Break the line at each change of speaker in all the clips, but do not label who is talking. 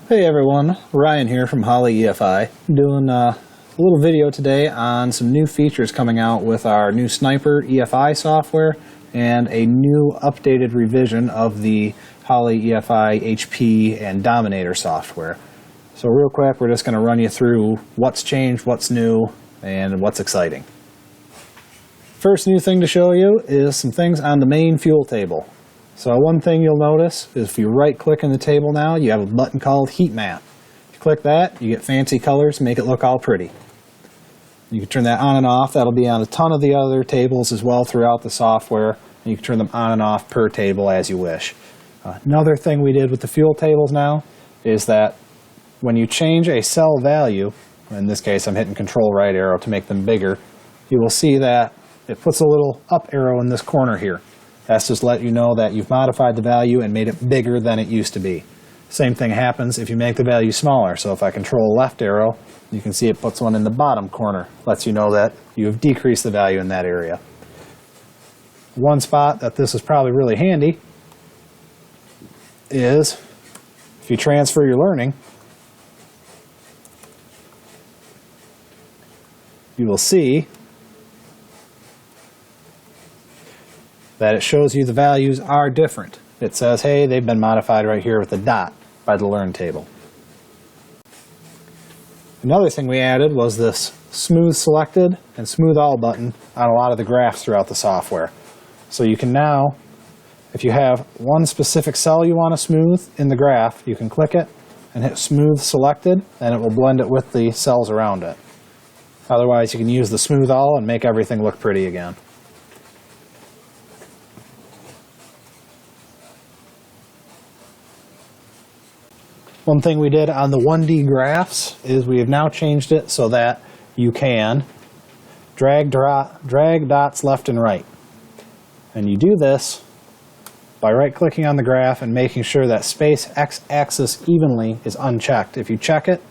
Hey everyone, Ryan here from Holley EFI, doing a little video today on some new features coming out with our new Sniper EFI software and a new updated revision of the Holley EFI HP and Dominator software. So real quick, we're just going to run you through what's changed, what's new, and what's exciting. First new thing to show you is some things on the main fuel table. So one thing you'll notice is if you right click in the table now, you have a button called Heat Map. If you click that, you get fancy colors, make it look all pretty. You can turn that on and off. That'll be on a ton of the other tables as well throughout the software. And you can turn them on and off per table as you wish. Another thing we did with the fuel tables now is that when you change a cell value, in this case I'm hitting Control right arrow to make them bigger, you will see that it puts a little up arrow in this corner here. That's just let you know that you've modified the value and made it bigger than it used to be. Same thing happens if you make the value smaller. So if I control left arrow, you can see it puts one in the bottom corner. Lets you know that you have decreased the value in that area. One spot that this is probably really handy is if you transfer your learning, you will see that it shows you the values are different. It says, hey, they've been modified right here with the dot by the Learn table. Another thing we added was this Smooth Selected and Smooth All button on a lot of the graphs throughout the software. So you can now, if you have one specific cell you want to smooth in the graph, you can click it and hit Smooth Selected, and it will blend it with the cells around it. Otherwise, you can use the Smooth All and make everything look pretty again. One thing we did on the 1D graphs is we have now changed it so that you can drag dots left and right. And you do this by right-clicking on the graph and making sure that space x-axis evenly is unchecked. If you check it,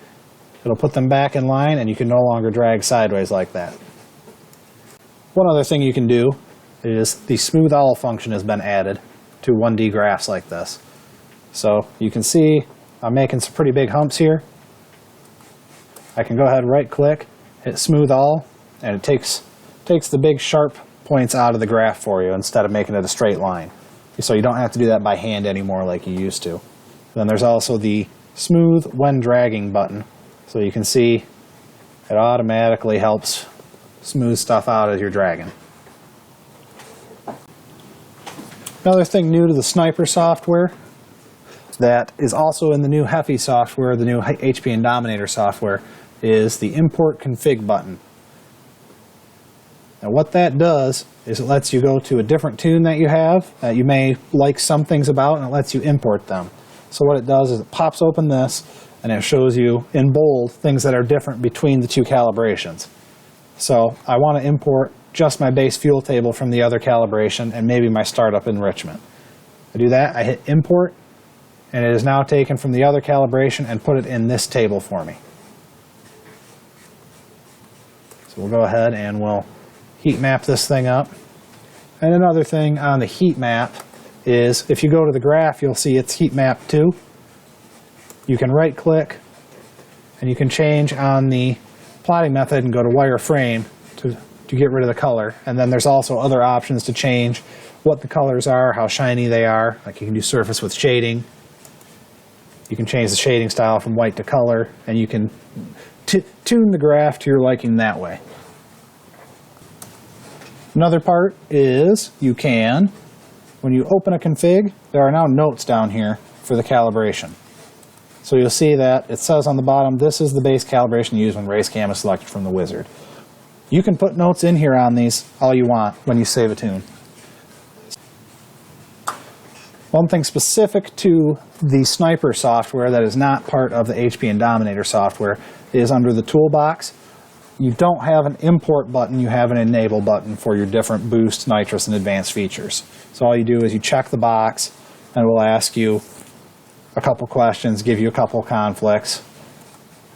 it'll put them back in line and you can no longer drag sideways like that. One other thing you can do is the Smooth All function has been added to 1D graphs like this. So you can see I'm making some pretty big humps here. I can go ahead and right click, hit Smooth All, and it takes the big sharp points out of the graph for you instead of making it a straight line. So you don't have to do that by hand anymore like you used to. Then there's also the Smooth When Dragging button. So you can see it automatically helps smooth stuff out as you're dragging. Another thing new to the Sniper software that is also in the new EFI software, the new HP and Dominator software, is the Import Config button. Now what that does is it lets you go to a different tune that you have that you may like some things about, and it lets you import them. So what it does is it pops open this and it shows you in bold things that are different between the two calibrations. So I want to import just my base fuel table from the other calibration and maybe my startup enrichment. I do that, I hit import, and it is now taken from the other calibration and put it in this table for me. So we'll go ahead and we'll heat map this thing up. And another thing on the heat map is if you go to the graph, you'll see it's heat map 2. You can right click and you can change on the plotting method and go to wireframe to get rid of the color. And then there's also other options to change what the colors are, how shiny they are. Like you can do surface with shading. You can change the shading style from white to color, and you can tune the graph to your liking that way. Another part is you can, when you open a config, there are now notes down here for the calibration. So you'll see that it says on the bottom, this is the base calibration used when RaceCam is selected from the wizard. You can put notes in here on these all you want when you save a tune. One thing specific to the Sniper software that is not part of the HP and Dominator software is under the toolbox. You don't have an import button, you have an enable button for your different boost, nitrous, and advanced features. So all you do is you check the box and it will ask you a couple questions, give you a couple conflicts,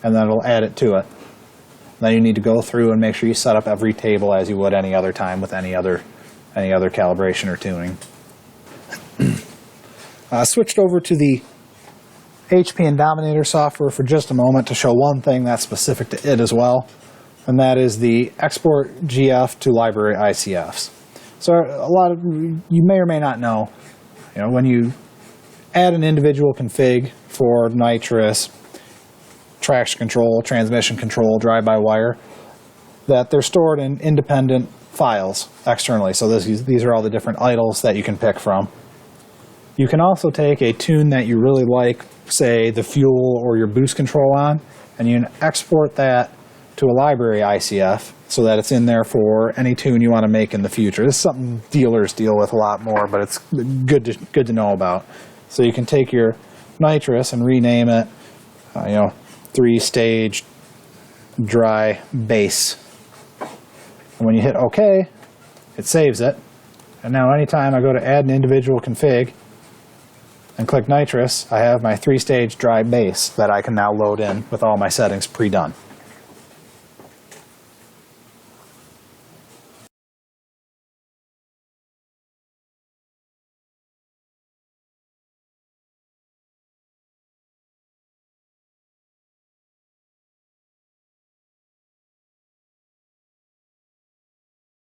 and then it'll add it to it. Then you need to go through and make sure you set up every table as you would any other time with any other calibration or tuning. Switched over to the HP and Dominator software for just a moment to show one thing that's specific to it as well, and that is the export GF to library ICFs. So you may or may not know, when you add an individual config for nitrous, traction control, transmission control, drive-by-wire, that they're stored in independent files externally. So these are all the different idles that you can pick from. You can also take a tune that you really like, say the fuel or your boost control on, and you can export that to a library ICF so that it's in there for any tune you want to make in the future. This is something dealers deal with a lot more, but it's good to know about. So you can take your nitrous and rename it, 3-stage dry base. And when you hit OK, it saves it. And now anytime I go to add an individual config and click nitrous, I have my 3-stage dry base that I can now load in with all my settings pre-done.